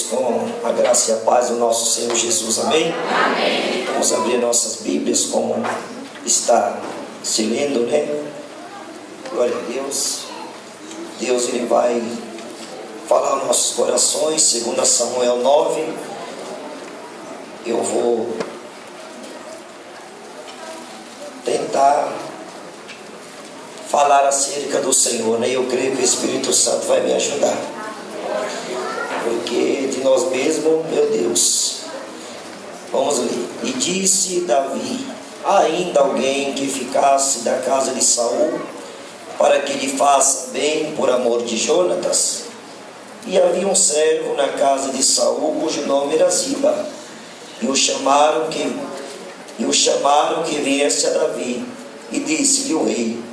com a graça e a paz do nosso Senhor Jesus, amém? Amém. Vamos abrir nossas Bíblias como está se lendo, né? Glória a Deus. Deus, Ele vai falar aos nossos corações, 2 Samuel 9. Eu vou tentar falar acerca do Senhor, né? Eu creio que o Espírito Santo vai me ajudar, porque de nós mesmos, meu Deus. Vamos ler. E disse Davi: ainda alguém que ficasse da casa de Saul, para que lhe faça bem por amor de Jonatas? E havia um servo na casa de Saul, cujo nome era Ziba, e o chamaram que viesse a Davi. E disse-lhe o rei: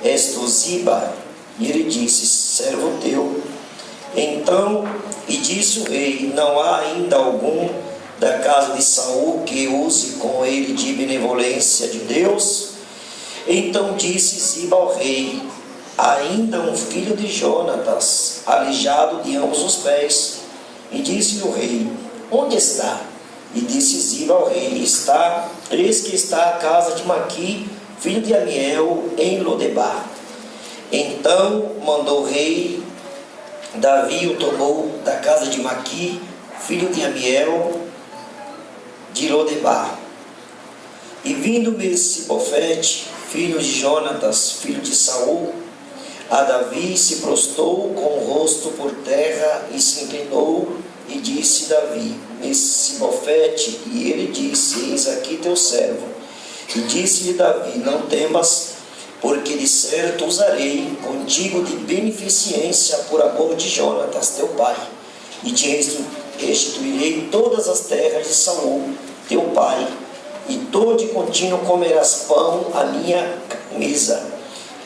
és tu Ziba? E ele disse: servo teu. Então, e disse o rei: não há ainda algum da casa de Saul que use com ele de benevolência de Deus? Então disse Ziba ao rei: ainda um filho de Jonatas, aleijado de ambos os pés. E disse-lhe o rei: onde está? E disse Ziba ao rei: eis que está a casa de Maqui, filho de Amiel, em Lodebar. Então mandou o rei, Davi o tomou da casa de Maqui, filho de Amiel, de Lodebar. E vindo Mefibosete, filho de Jonatas, filho de Saul, a Davi, se prostrou com o rosto por terra e se inclinou, e disse Davi: Mefibosete. E ele disse: eis aqui teu servo. E disse-lhe Davi: não temas, porque de certo usarei contigo de beneficência por amor de Jonatas teu pai, e te restituirei todas as terras de Saul teu pai, e todo de contínuo comerás pão à minha mesa.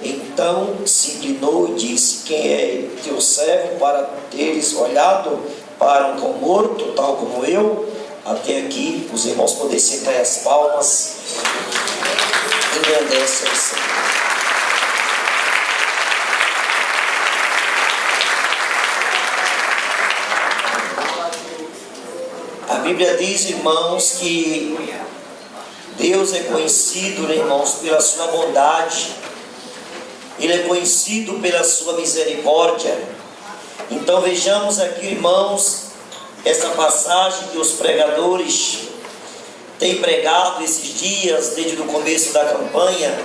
Então se inclinou e disse: quem é teu servo para teres olhado para um cão morto, tal como eu? Até aqui, os irmãos podem sentar as palmas. Engrandece ao Senhor. A Bíblia diz, irmãos, que Deus é conhecido, né, irmãos, pela sua bondade. Ele é conhecido pela sua misericórdia. Então vejamos aqui, irmãos, essa passagem que os pregadores têm pregado esses dias, desde o começo da campanha.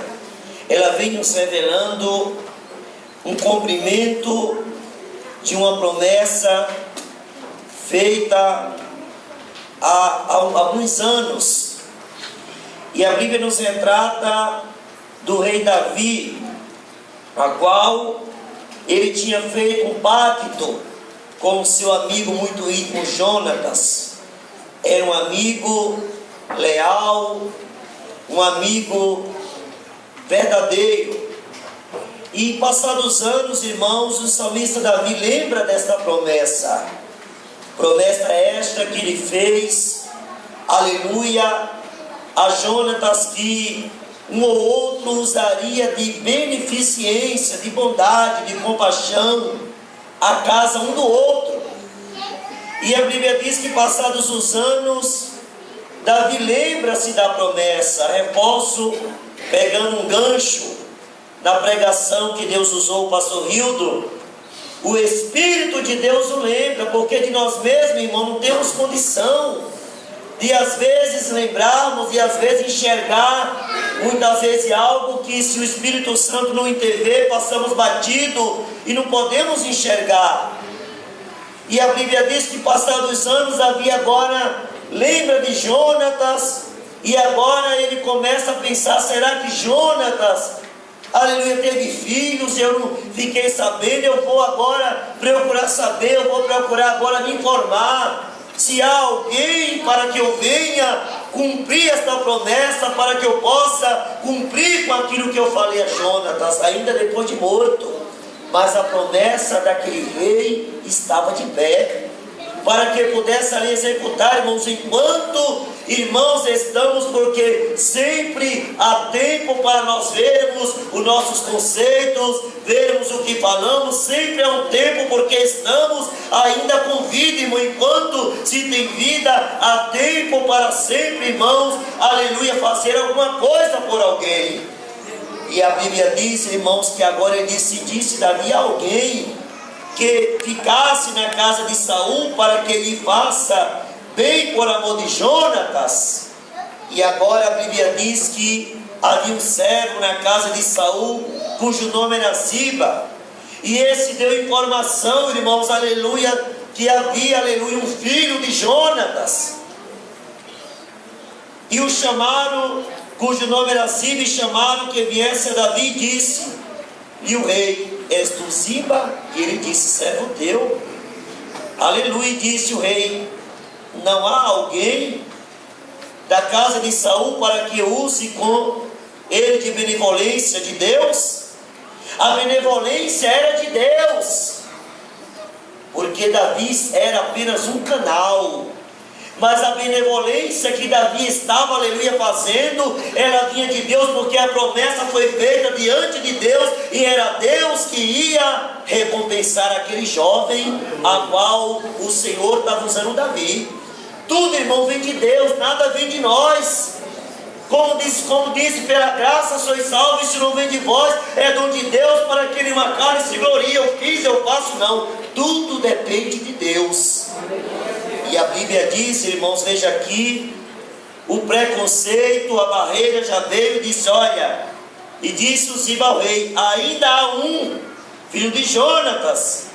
Ela vem nos revelando um cumprimento de uma promessa feita há alguns anos. E a Bíblia nos retrata do rei Davi, a qual ele tinha feito um pacto com o seu amigo muito íntimo Jonatas. Era um amigo leal, um amigo verdadeiro. E passados anos, irmãos, o salmista Davi lembra desta promessa. Promessa esta que ele fez, aleluia, a Jonatas, que um ou outro usaria de beneficência, de bondade, de compaixão, a casa um do outro. E a Bíblia diz que passados os anos, Davi lembra-se da promessa. Reforço, pegando um gancho na pregação que Deus usou o pastor Hildo, o Espírito de Deus o lembra, porque de nós mesmos, irmão, não temos condição de às vezes lembrarmos e às vezes enxergar, muitas vezes algo que, se o Espírito Santo não intervir, passamos batido e não podemos enxergar. E a Bíblia diz que passados os anos, havia agora, lembra de Jonatas, e agora ele começa a pensar: será que Jonatas, aleluia, teve filhos? Eu não fiquei sabendo. Eu vou agora procurar saber, eu vou procurar agora me informar se há alguém para que eu venha cumprir esta promessa, para que eu possa cumprir com aquilo que eu falei a Jonatas, ainda depois de morto. Mas a promessa daquele rei estava de pé. para que pudesse ali executar, irmãos, enquanto, irmãos, estamos, porque sempre há tempo para nós vermos os nossos conceitos, vermos o que falamos, sempre há um tempo, porque estamos ainda com vida, irmão, enquanto se tem vida, há tempo para sempre, irmãos, aleluia, fazer alguma coisa por alguém. E a Bíblia diz, irmãos, que agora ele disse Davi a alguém que ficasse na casa de Saul para que ele faça bem por amor de Jonatas. E agora a Bíblia diz que havia um servo na casa de Saul, cujo nome era Ziba, e esse deu informação, irmãos, aleluia, que havia, aleluia, um filho de Jonatas, e o chamaram, cujo nome era Ziba, e chamaram que viesse a Davi, e disse, e o rei: és tu Ziba? E ele disse: servo teu. Aleluia. E disse o rei: não há alguém da casa de Saul para que use com ele de benevolência de Deus? A benevolência era de Deus, porque Davi era apenas um canal. Mas a benevolência que Davi estava, aleluia, fazendo, ela vinha de Deus, porque a promessa foi feita diante de Deus, e era Deus que ia recompensar aquele jovem, a qual o Senhor estava usando Davi. Tudo, irmão, vem de Deus, nada vem de nós. Como disse, pela graça sois salvos, isso não vem de vós, é dom de Deus, para que nenhuma carne se glorie, eu fiz, eu faço, não. Tudo depende de Deus. E a Bíblia diz, irmãos, veja aqui, o preconceito, a barreira já veio e disse, olha, e disse o Ziba ao rei: ainda há um filho de Jonatas,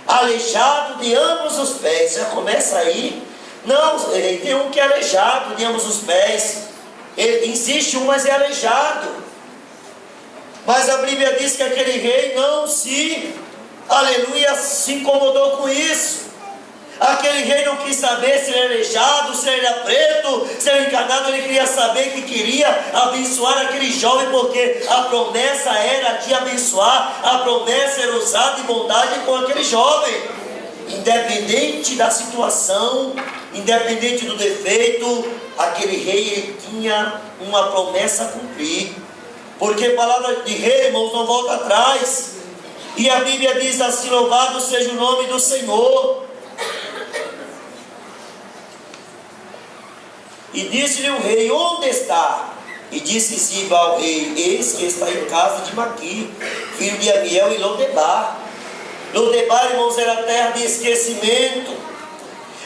aleijado de ambos os pés. Já começa aí. Não, tem um que é aleijado de ambos os pés. Existe um, mas é aleijado. Mas a Bíblia diz que aquele rei não se, aleluia, se incomodou com isso. Aquele rei não quis saber se ele era aleijado, se ele era preto, se ele era encarnado. Ele queria saber, que queria abençoar aquele jovem, porque a promessa era de abençoar, a promessa era usar de bondade com aquele jovem. Independente da situação, independente do defeito, aquele rei, ele tinha uma promessa a cumprir, porque a palavra de rei, irmãos, não volta atrás. E a Bíblia diz assim: louvado seja o nome do Senhor. E disse-lhe o rei: onde está? E disse Ziba ao rei: eis que está em casa de Maqui, filho de Amiel, e Lodebar. Lodebar, irmãos, era terra de esquecimento,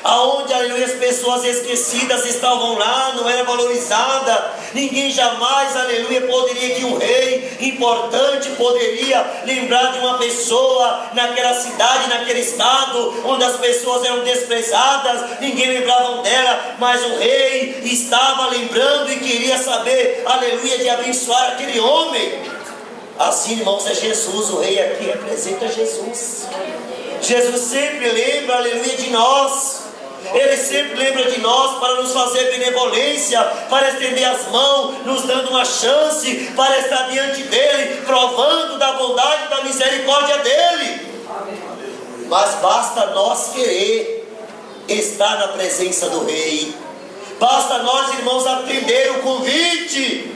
aonde, aleluia, as pessoas esquecidas estavam lá, não era valorizada. Ninguém jamais, aleluia, poderia, que um rei importante poderia lembrar de uma pessoa naquela cidade, naquele estado, onde as pessoas eram desprezadas, ninguém lembrava dela, mas o rei estava lembrando e queria saber, aleluia, de abençoar aquele homem. Assim, irmãos, é Jesus, o rei aqui representa Jesus. Jesus sempre lembra, aleluia, de nós. Ele sempre lembra de nós para nos fazer benevolência, para estender as mãos, nos dando uma chance para estar diante dele, provando da bondade e da misericórdia dele. Mas basta nós querer estar na presença do rei. Basta nós, irmãos, atender o convite.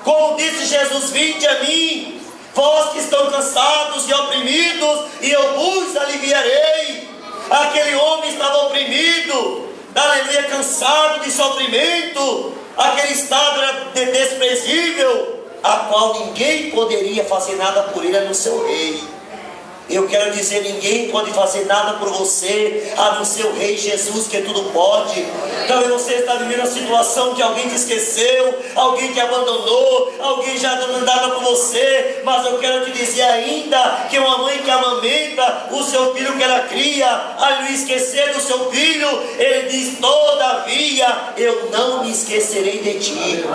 Como disse Jesus: vinde a mim, vós que estão cansados e oprimidos, e eu vos aliviarei. Aquele homem estava oprimido, aleluia, cansado de sofrimento. Aquele estado era desprezível, a qual ninguém poderia fazer nada por ele, no seu rei. Eu quero dizer, ninguém pode fazer nada por você, a não ser o Rei Jesus, que tudo pode. Talvez você está vivendo a situação que alguém te esqueceu, alguém te abandonou, alguém já não andava com você, mas eu quero te dizer ainda, que uma mãe que amamenta o seu filho que ela cria, ao lhe esquecer do seu filho, ele diz: todavia eu não me esquecerei de ti.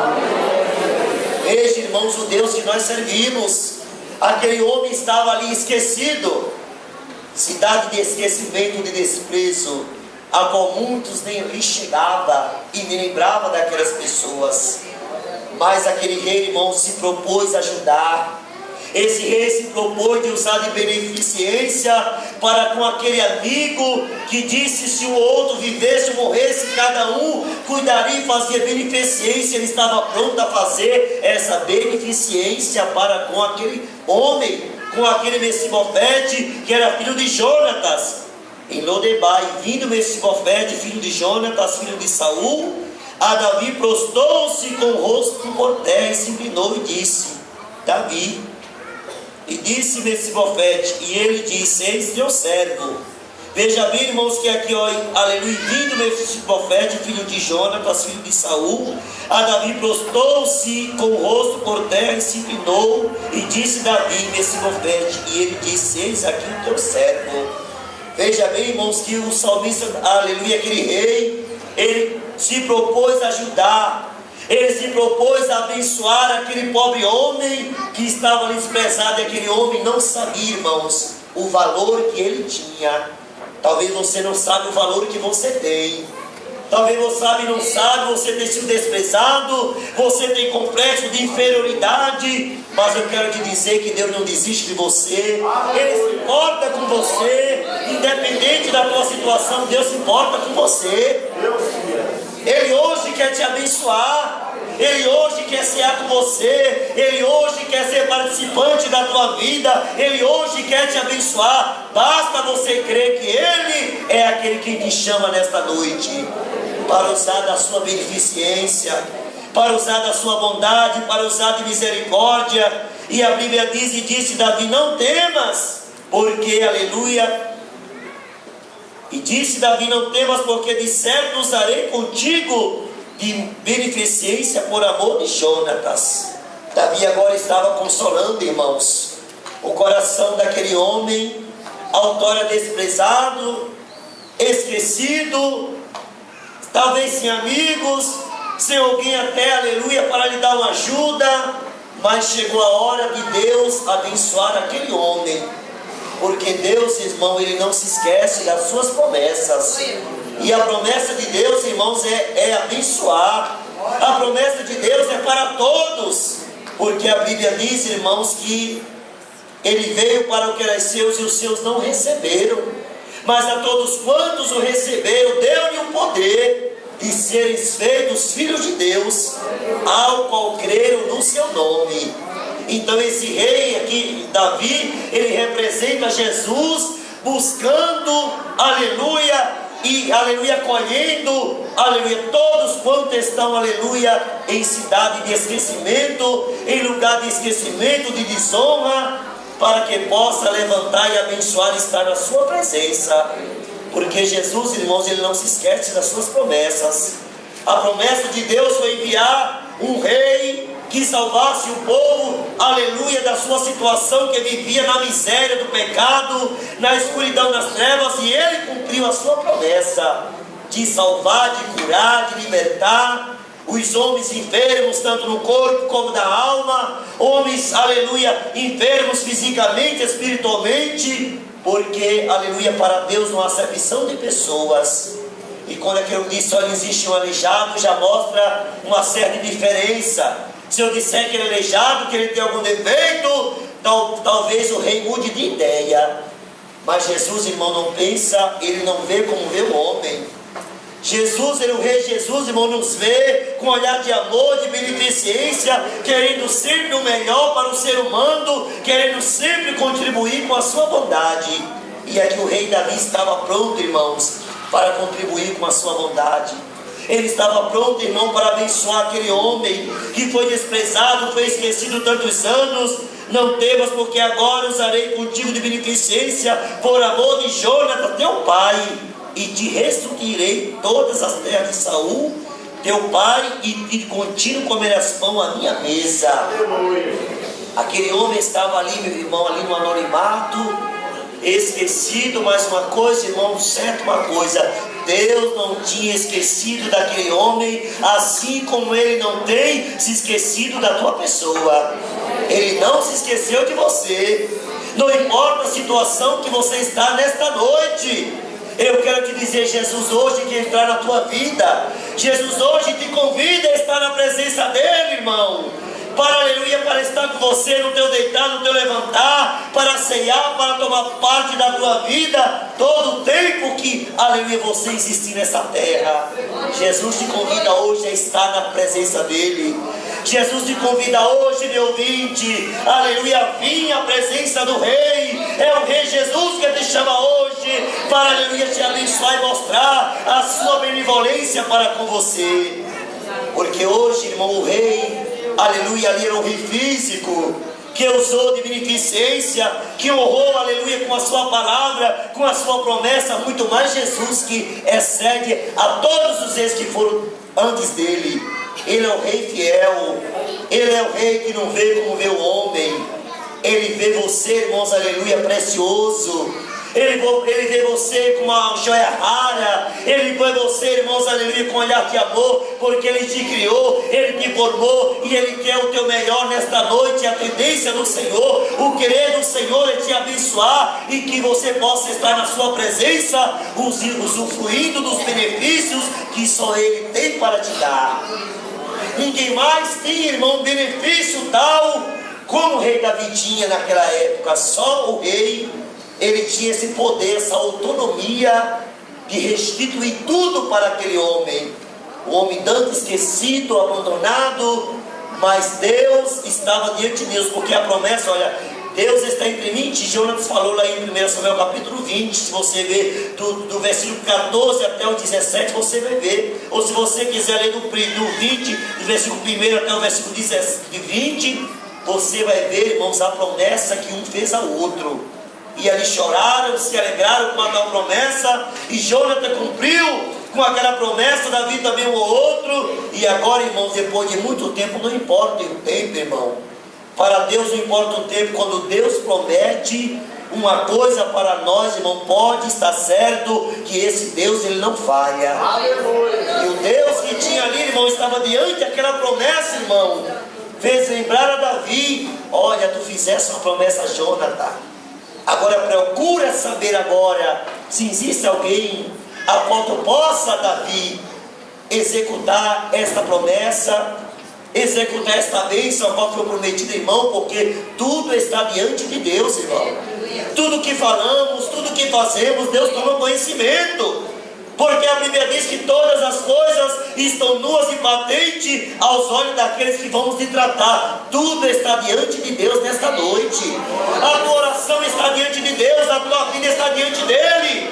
Veja, irmãos, o Deus que nós servimos. Aquele homem estava ali esquecido, cidade de esquecimento, de desprezo, a qual muitos nem lhe chegava e nem lembrava daquelas pessoas. Mas aquele rei, irmão, se propôs a ajudar. Esse rei se propôs de usar de beneficência para com aquele amigo que disse: se o outro vivesse ou morresse, cada um cuidaria e fazia beneficência. Ele estava pronto a fazer essa beneficência para com aquele homem, com aquele Mefibosete, que era filho de Jonatas. Em Lodebar, vindo Mefibosete, filho de Jonatas, filho de Saul, a Davi prostrou-se com o rosto por terra e se inclinou e disse: Davi. E disse Mefibosete, e ele disse: eis teu servo. Veja bem, irmãos, que aqui, ó, aleluia, vindo Mefibosete, filho de Jonatas, filho de Saul, a Davi prostrou-se com o rosto por terra e se inclinou e disse Davi, Mefibosete, e ele disse: eis aqui o teu servo. Veja bem, irmãos, que o salmista, aleluia, aquele rei, ele se propôs a ajudar. Ele se propôs a abençoar aquele pobre homem que estava ali desprezado. E aquele homem não sabia, irmãos, o valor que ele tinha. Talvez você não sabe o valor que você tem. Talvez você não sabe, você tem sido desprezado, você tem complexo de inferioridade. Mas eu quero te dizer que Deus não desiste de você. Ele se importa com você. Independente da tua situação, Deus se importa com você. Ele hoje quer te abençoar. Ele hoje quer cear com você. Ele hoje quer ser participante da tua vida. Ele hoje quer te abençoar. Basta você crer que Ele é aquele que te chama nesta noite para usar da sua beneficência, para usar da sua bondade, para usar de misericórdia. E a Bíblia diz e disse Davi: não temas, porque, aleluia, e disse Davi: não temas, porque de certo usarei contigo de beneficência por amor de Jonatas. Davi agora estava consolando, irmãos, o coração daquele homem, outrora desprezado, esquecido, talvez sem amigos, sem alguém até, aleluia, para lhe dar uma ajuda. Mas chegou a hora de Deus abençoar aquele homem. Porque Deus, irmão, Ele não se esquece das suas promessas. E a promessa de Deus, irmãos, é abençoar. A promessa de Deus é para todos. Porque a Bíblia diz, irmãos, que Ele veio para o que era seus e os seus não receberam. Mas a todos quantos o receberam, deu-lhe o poder de serem feitos filhos de Deus, ao qual creram no seu nome. Então esse rei aqui, Davi, ele representa Jesus, buscando, aleluia, e aleluia, colhendo, aleluia, todos quantos estão, aleluia, em cidade de esquecimento, em lugar de esquecimento, de desonra, para que possa levantar e abençoar e estar na sua presença. Porque Jesus, irmãos, Ele não se esquece das suas promessas. A promessa de Deus foi enviar um rei que salvasse o povo, aleluia, da sua situação, que vivia na miséria do pecado, na escuridão das trevas, e Ele cumpriu a sua promessa de salvar, de curar, de libertar os homens enfermos, tanto no corpo como na alma, homens, aleluia, enfermos fisicamente, espiritualmente, porque, aleluia, para Deus não há acepção de pessoas. E quando aquilo disse: olha, existe um aleijado, já mostra uma certa diferença. Se eu disser que ele é aleijado, que ele tem algum defeito, talvez o rei mude de ideia. Mas Jesus, irmão, não pensa, Ele não vê como vê o homem. Jesus, Ele, o Rei Jesus, irmão, nos vê com olhar de amor, de beneficência, querendo sempre o melhor para o ser humano, querendo sempre contribuir com a sua bondade. E aqui o rei Davi estava pronto, irmãos, para contribuir com a sua bondade. Ele estava pronto, irmão, para abençoar aquele homem que foi desprezado, foi esquecido tantos anos. Não temas, porque agora usarei contigo de beneficência por amor de Jonatas, teu pai, e te restituirei todas as terras de Saul, teu pai, e de contínuo comerás pão à minha mesa. Aleluia. Aquele homem estava ali, meu irmão, ali no anonimato, esquecido. Mas uma coisa, irmão, certo, uma coisa: Deus não tinha esquecido daquele homem, assim como Ele não tem se esquecido da tua pessoa. Ele não se esqueceu de você. Não importa a situação que você está nesta noite, eu quero te dizer: Jesus hoje quer entrar na tua vida. Jesus hoje te convida a estar na presença dEle, irmão. para, aleluia, para estar com você no teu deitar, no teu levantar, para ceiar, para tomar parte da tua vida, todo o tempo que, aleluia, você existir nessa terra. Jesus te convida hoje a estar na presença dele. Jesus te convida hoje, meu ouvinte, aleluia, vim à presença do Rei. É o Rei Jesus que te chama hoje para, aleluia, te abençoar e mostrar a sua benevolência para com você. Porque hoje, irmão, o Rei, aleluia, ali era um rei físico, que usou de beneficência, que honrou, aleluia, com a sua palavra, com a sua promessa, muito mais Jesus, que excede a todos os reis que foram antes dele. Ele é o Rei fiel, ele é o Rei que não vê como vê o homem. Ele vê você, irmãos, aleluia, precioso. Ele vê você com uma joia rara. Ele vê você, irmãos, aleluia, com um olhar de amor, porque Ele te criou, Ele te formou, e Ele quer o teu melhor nesta noite. A tendência do Senhor, o querer do Senhor é te abençoar, e que você possa estar na sua presença, usufruindo dos benefícios que só Ele tem para te dar. Ninguém mais tinha, irmão, benefício tal como o rei Davi tinha naquela época. Só o rei, ele tinha esse poder, essa autonomia de restituir tudo para aquele homem. O homem tanto esquecido, abandonado, mas Deus estava diante de Deus, porque a promessa, olha, Deus está entre mim. Jonas falou lá em 1 Samuel capítulo 20, se você ver do versículo 14 até o 17, você vai ver. Ou se você quiser ler do 20, do versículo 1 até o versículo 20, você vai ver, irmãos, a promessa que um fez ao outro. E ali choraram, se alegraram com a tal promessa, e Jonathan cumpriu com aquela promessa, Davi também um ou outro. E agora, irmãos, depois de muito tempo, não importa o tempo, irmão, para Deus não importa o tempo. Quando Deus promete uma coisa para nós, irmão, pode estar certo que esse Deus, ele não falha. Aleluia. E o Deus que tinha ali, irmão, estava diante daquela promessa, irmão, fez lembrar a Davi: olha, tu fizeste uma promessa a Jonathan, agora procura saber agora se existe alguém a qual tu possa, Davi, executar esta promessa, executar esta bênção a qual foi prometida, irmão, porque tudo está diante de Deus, irmão. Tudo que falamos, tudo que fazemos, Deus toma conhecimento, porque a Bíblia diz que todas as coisas estão nuas e patentes aos olhos daqueles que vamos te tratar. Tudo está diante de Deus nesta noite. A tua oração está diante de Deus, a tua vida está diante dele.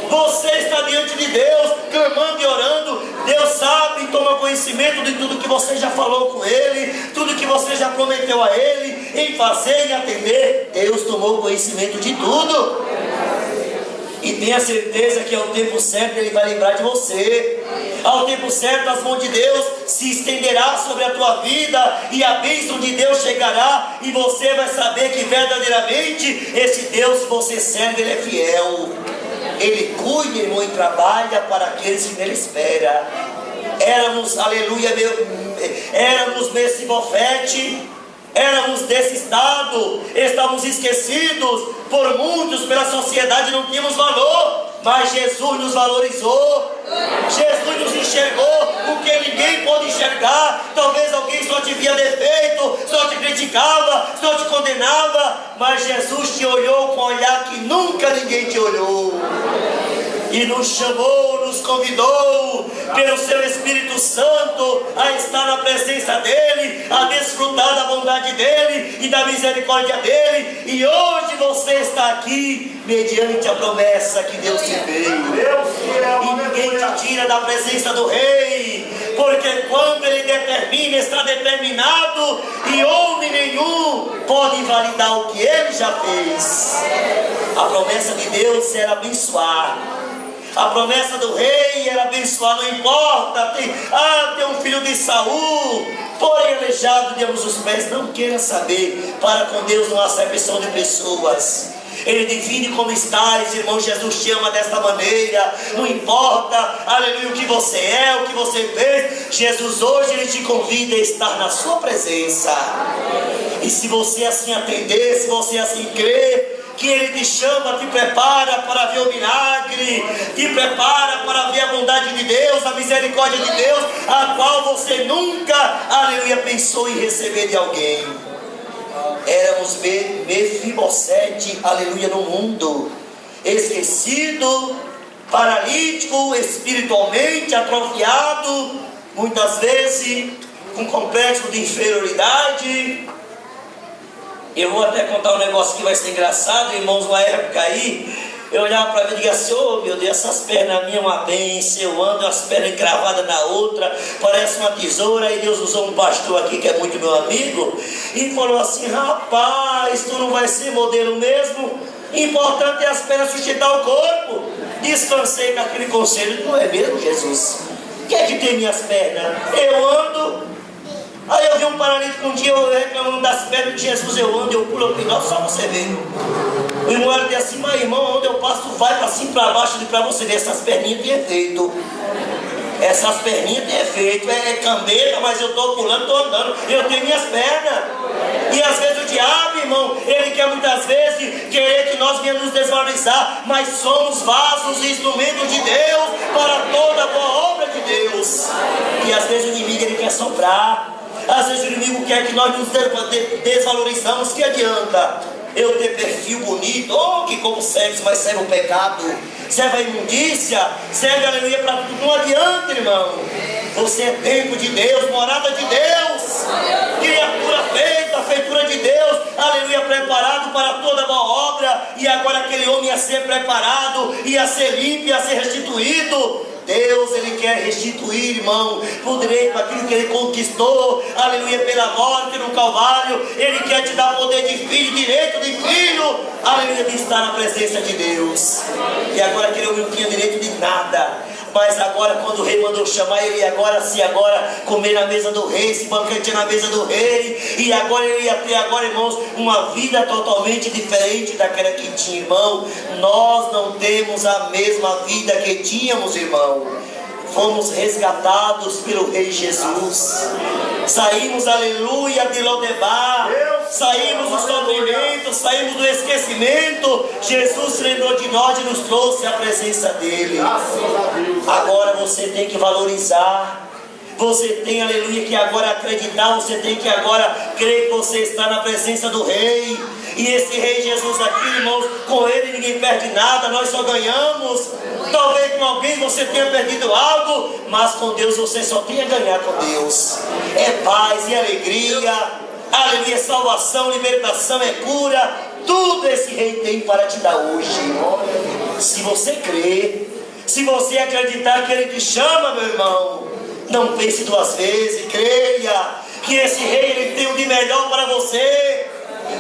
Você está diante de Deus, clamando e orando. Deus sabe e toma conhecimento de tudo que você já falou com Ele, tudo que você já prometeu a Ele, em fazer e atender. Deus tomou conhecimento de tudo. E tenha certeza que ao tempo certo Ele vai lembrar de você. Ao tempo certo as mãos de Deus se estenderá sobre a tua vida, e a bênção de Deus chegará, e você vai saber que verdadeiramente esse Deus que você serve, Ele é fiel. Ele cuida, irmão, e trabalha para aqueles que nele esperam. Éramos, aleluia, éramos Mefibosete, éramos desse estado, estávamos esquecidos por muitos, pela sociedade não tínhamos valor, mas Jesus nos valorizou, Jesus nos enxergou o que ninguém pode enxergar. Talvez alguém só te via defeito, só te criticava, só te condenava, mas Jesus te olhou com um olhar que nunca ninguém te olhou, e nos chamou, nos convidou pelo seu Espírito Santo a estar na presença dele, a desfrutar da bondade dele e da misericórdia dele. E hoje você está aqui mediante a promessa que Deus te veio. E ninguém te tira da presença do Rei, porque quando Ele determina, está determinado, e homem nenhum pode invalidar o que Ele já fez. A promessa de Deus era abençoar. A promessa do Rei era abençoar. Não importa, tem um filho de Saul, porém aleijado de ambos os pés. Não queira saber, para com Deus não há acepção de pessoas. Ele divide como estás, irmão. Jesus te ama desta maneira. Não importa, aleluia, o que você é, o que você fez. Jesus hoje, Ele te convida a estar na sua presença. E se você assim atender, se você assim crer, que Ele te chama, te prepara para ver o milagre, te prepara para ver a bondade de Deus, a misericórdia de Deus, a qual você nunca, aleluia, pensou em receber de alguém. Éramos Mefibosete, aleluia, no mundo, esquecido, paralítico, espiritualmente atrofiado, muitas vezes com complexo de inferioridade. Eu vou até contar um negócio que vai ser engraçado, irmãos. Uma época aí, eu olhava para mim e dizia assim: oh meu Deus, essas pernas minhas é uma bênção, eu ando as pernas encravadas na outra, parece uma tesoura. E Deus usou um pastor aqui que é muito meu amigo e falou assim: rapaz, tu não vai ser modelo mesmo? Importante é as pernas sustentar o corpo. Descansei com aquele conselho. Não é mesmo, Jesus? O que é que tem minhas pernas? Eu ando. Aí eu vi um paralítico um dia, eu reclamando das pernas de Jesus, eu ando, eu pulo, eu piloto, só você ver. O irmão era assim: mas irmão, onde eu passo, vai para cima, para baixo, e para você ver, essas perninhas têm efeito. Essas perninhas têm efeito, é cambeta, mas eu estou pulando, estou andando, eu tenho minhas pernas. E às vezes o diabo, irmão, ele quer muitas vezes querer que nós venhamos nos desvalorizar, mas somos vasos e instrumentos de Deus para toda boa obra de Deus. E às vezes o inimigo ele quer soprar. Às vezes o inimigo quer que nós nos desvalorizamos. Que adianta eu ter perfil bonito, oh, que como sexo, mas serve o pecado, serve a imundícia, serve, aleluia, para tudo. Não adianta, irmão. Você é templo de Deus, morada de Deus, criatura feita, feitura de Deus, aleluia, preparado para toda boa obra. E agora aquele homem ia ser preparado, ia ser limpo, ia ser restituído. Deus, ele quer restituir, irmão, por direito aquilo que ele conquistou, aleluia, pela morte no Calvário. Ele quer te dar poder de filho, direito de filho, aleluia, de estar na presença de Deus. E agora aquele homem não tinha direito de nada. Mas agora, quando o rei mandou chamar ele, agora comer na mesa do rei, se banquetear na mesa do rei, e agora ele ia ter, agora, irmãos, uma vida totalmente diferente daquela que tinha, irmão. Nós não temos a mesma vida que tínhamos, irmão. Fomos resgatados pelo Rei Jesus. Saímos, aleluia, de Lodebar. Saímos do sofrimento, saímos do esquecimento. Jesus se lembrou de nós e nos trouxe à presença dele. Agora você tem que valorizar. Você tem, aleluia, que agora acreditar. Você tem que agora crer que você está na presença do Rei. E esse Rei Jesus aqui, irmãos, com ele ninguém perde nada, nós só ganhamos. Talvez com alguém você tenha perdido algo, mas com Deus você só tem a ganhar com Deus. É paz e alegria, aleluia, salvação, libertação, é cura. Tudo esse Rei tem para te dar hoje. Se você crer, se você acreditar que ele te chama, meu irmão, não pense duas vezes, creia que esse Rei ele tem o de melhor para você.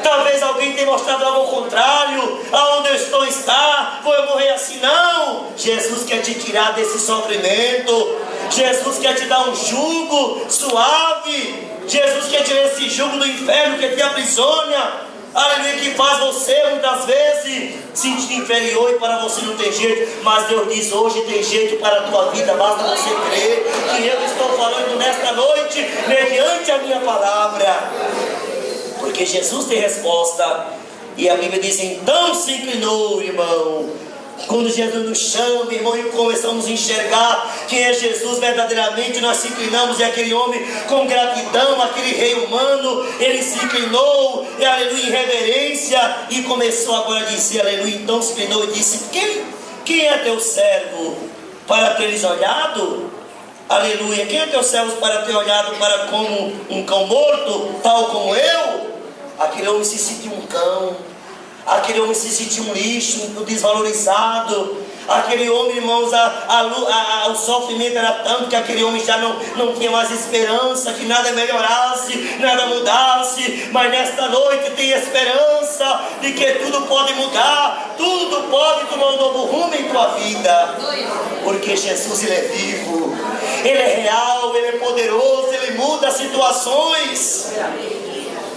Talvez alguém tenha mostrado algo ao contrário. Aonde eu estou está, vou eu morrer assim? Não. Jesus quer te tirar desse sofrimento. Jesus quer te dar um jugo suave. Jesus quer tirar esse jugo do inferno que te aprisiona, aleluia, que faz você muitas vezes sentir inferior e para você não tem jeito. Mas Deus diz: hoje tem jeito para a tua vida, basta você crer que eu estou falando nesta noite mediante a minha palavra. Porque Jesus tem resposta. E a Bíblia diz: então se inclinou, irmão. Quando Jesus nos chama, irmão, e começamos a enxergar quem é Jesus verdadeiramente, nós se inclinamos. E aquele homem com gratidão, aquele rei humano, ele se inclinou, e aleluia, em reverência, e começou agora a dizer, aleluia, então se inclinou e disse: quem é teu servo para teres olhado? Aleluia, quem é teu servo para ter olhado para como um cão morto, tal como eu? Aquele homem se sentiu um cão. Aquele homem se sentiu um lixo, um desvalorizado. Aquele homem, irmãos, o sofrimento era tanto que aquele homem já não tinha mais esperança, que nada melhorasse, nada mudasse. Mas nesta noite tem esperança de que tudo pode mudar, tudo pode tomar um novo rumo em tua vida. Porque Jesus, ele é vivo, ele é real, ele é poderoso, ele muda situações.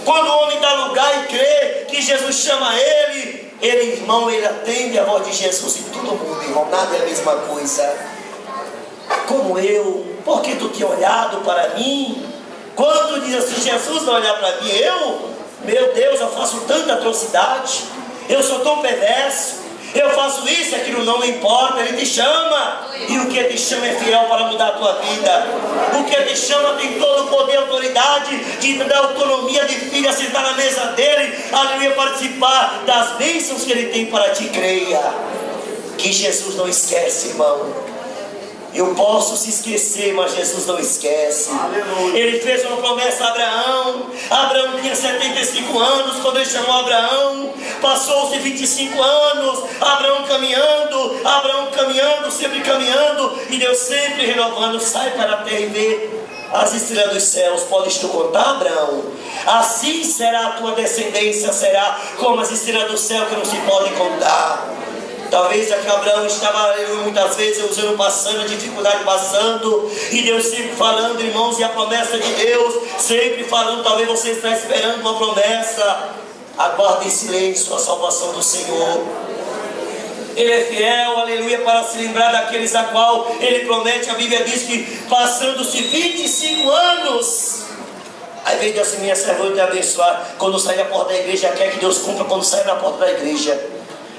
Quando o homem dá lugar e crê que Jesus chama ele, irmão, ele atende a voz de Jesus. E todo mundo, irmão, nada é a mesma coisa. Como eu, porque tu tinha olhado para mim? Quando tu diz assim: Jesus vai olhar para mim, meu Deus, eu faço tanta atrocidade, eu sou tão perverso, Eu faço isso, aquilo não me importa. Ele te chama, e o que Ele te chama é fiel para mudar a tua vida. O que Ele te chama tem todo o poder e autoridade de dar autonomia de filho a sentar na mesa dele, aleluia, participar das bênçãos que Ele tem para ti. Creia que Jesus não esquece, irmão. Eu posso se esquecer, mas Jesus não esquece. Aleluia. Ele fez uma promessa a Abraão. Abraão tinha 75 anos quando ele chamou Abraão. Passou-se 25 anos, Abraão caminhando, sempre caminhando, e Deus sempre renovando. Sai para a terra e vê as estrelas dos céus. Podes tu contar, Abraão? Assim será a tua descendência, será como as estrelas do céu que não se podem contar. Talvez aqui Abraão estava muitas vezes usando, passando, a dificuldade passando, e Deus sempre falando, irmãos, e a promessa de Deus sempre falando. Talvez você está esperando uma promessa. Aguarde em silêncio a salvação do Senhor. Ele é fiel, aleluia, para se lembrar daqueles a qual Ele promete. A Bíblia diz que passando-se 25 anos, aí vem Deus assim: minha serva, eu te abençoar. Quando sair da porta da igreja, quer que Deus cumpra quando sair da porta da igreja.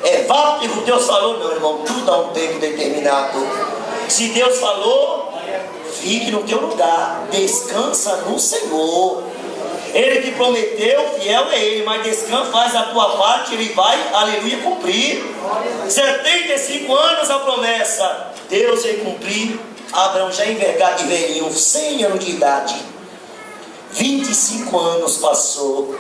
É válido, Deus falou? Não, irmão, tudo há um tempo determinado. Se Deus falou, fique no teu lugar, descansa no Senhor. Ele que prometeu, fiel é Ele, mas descansa, faz a tua parte, Ele vai, aleluia, cumprir. 75 anos a promessa, Deus vai cumprir. Abraão já envergado de velhinho, 100 anos de idade, 25 anos passou.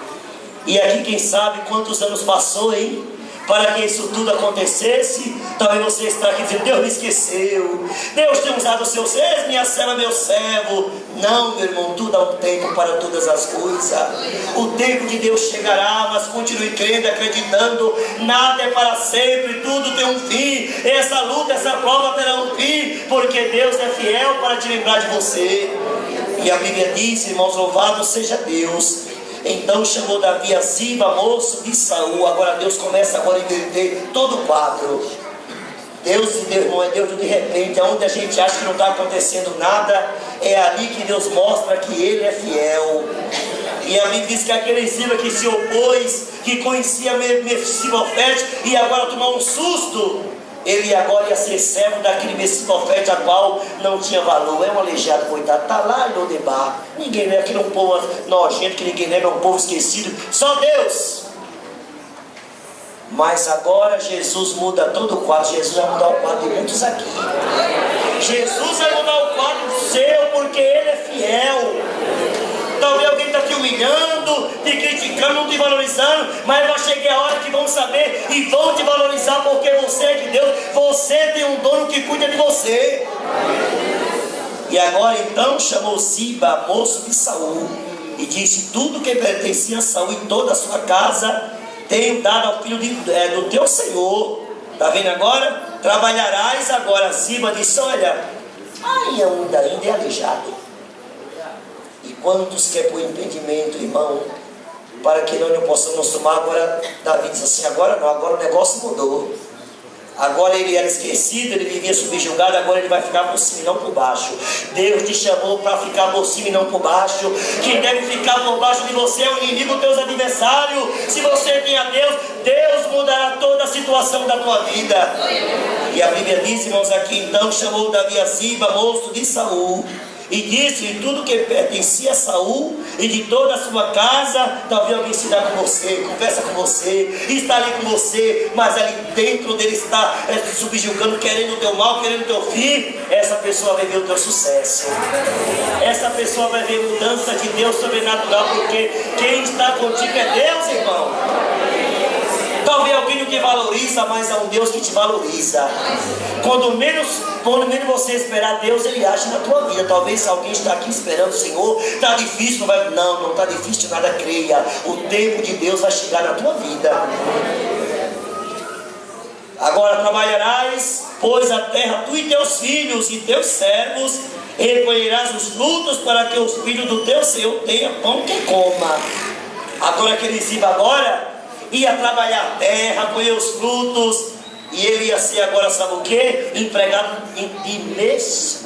E aqui quem sabe quantos anos passou, hein? Para que isso tudo acontecesse. Talvez você está aqui dizendo: Deus me esqueceu, Deus tem usado os seus servos, minha serva, meu servo. Não, meu irmão, tudo há um tempo para todas as coisas. O tempo de Deus chegará, mas continue crendo, acreditando. Nada é para sempre, tudo tem um fim. Essa luta, essa prova terá um fim, porque Deus é fiel para te lembrar de você. E a Bíblia diz, irmãos, louvado seja Deus. Então chamou Davi a Ziba, moço de Saul. Agora Deus começa agora a inverter todo o quadro. Deus, irmão, é Deus de repente. Onde a gente acha que não está acontecendo nada, é ali que Deus mostra que Ele é fiel. E a Bíblia diz que aquele Ziba que se opôs, que conhecia Mefibosete, e agora tomou um susto. Ele agora ia ser servo daquele Mefibosete, a qual não tinha valor. É um aleijado, coitado, está lá em Lodebar. Ninguém lembra, aquele é um povo nojento, que ninguém lembra, é um povo esquecido. Só Deus. Mas agora Jesus muda todo o quadro. Jesus vai mudar o quadro de muitos aqui. Jesus vai mudar o quadro seu, porque Ele é fiel. Talvez alguém está te humilhando, te criticando, não te valorizando, mas vai chegar a hora que vão saber e vão te valorizar, porque você é de Deus. Você tem um dono que cuida de você. E agora então chamou Ziba, moço de Saul, e disse: tudo que pertencia a Saul e toda a sua casa tenho dado ao filho do teu Senhor. Está vendo agora? Trabalharás agora. Ziba disse: olha, ainda é aleijado. E quantos quer pôr impedimento, irmão, para que nós não possamos nos tomar? Agora Davi diz assim: agora não, agora o negócio mudou. Agora ele era esquecido, ele vivia subjugado, agora ele vai ficar por cima e não por baixo. Deus te chamou para ficar por cima e não por baixo. Quem deve ficar por baixo de você é o inimigo, os teus adversários. Se você tem a Deus, Deus mudará toda a situação da tua vida. E a Bíblia diz, irmãos, aqui então chamou Davi a Ziba, moço de Saul, e disse-lhe tudo que pertencia a Saul e de toda a sua casa. Talvez alguém se dá com você, conversa com você, está ali com você, mas ali dentro dele está subjugando, querendo o teu mal, querendo o teu fim. Essa pessoa vai ver o teu sucesso. Essa pessoa vai ver mudança de Deus sobrenatural, porque quem está contigo é Deus, irmão. Talvez alguém não te valoriza, mas é um Deus que te valoriza. Quando menos você esperar Deus, Ele age na tua vida. Talvez alguém está aqui esperando: Senhor, está difícil, não vai. Não está difícil nada, creia. O tempo de Deus vai chegar na tua vida. Agora trabalharás, pois a terra, tu e teus filhos e teus servos, e recolherás os frutos, para que os filhos do teu Senhor tenham pão que coma. Agora aquele Ziba agora ia trabalhar a terra, colher os frutos, e ele ia ser agora, sabe o que? Empregado de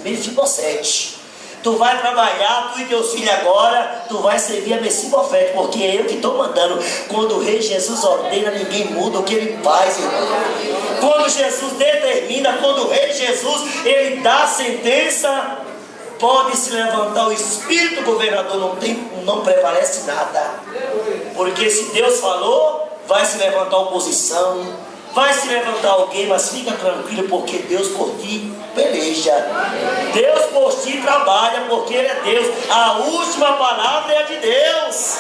Mefibosete. Tu vai trabalhar, tu e teus filhos agora, tu vai servir a Mefibosete, porque é eu que estou mandando. Quando o rei Jesus ordena, ninguém muda o que ele faz, irmão. Quando Jesus determina, quando o rei Jesus, ele dá a sentença, pode se levantar o espírito governador, não prevalece nada. Porque se Deus falou, vai se levantar oposição, vai se levantar alguém, mas fica tranquilo, porque Deus por ti peleja. Deus por ti trabalha, porque Ele é Deus. A última palavra é a de Deus.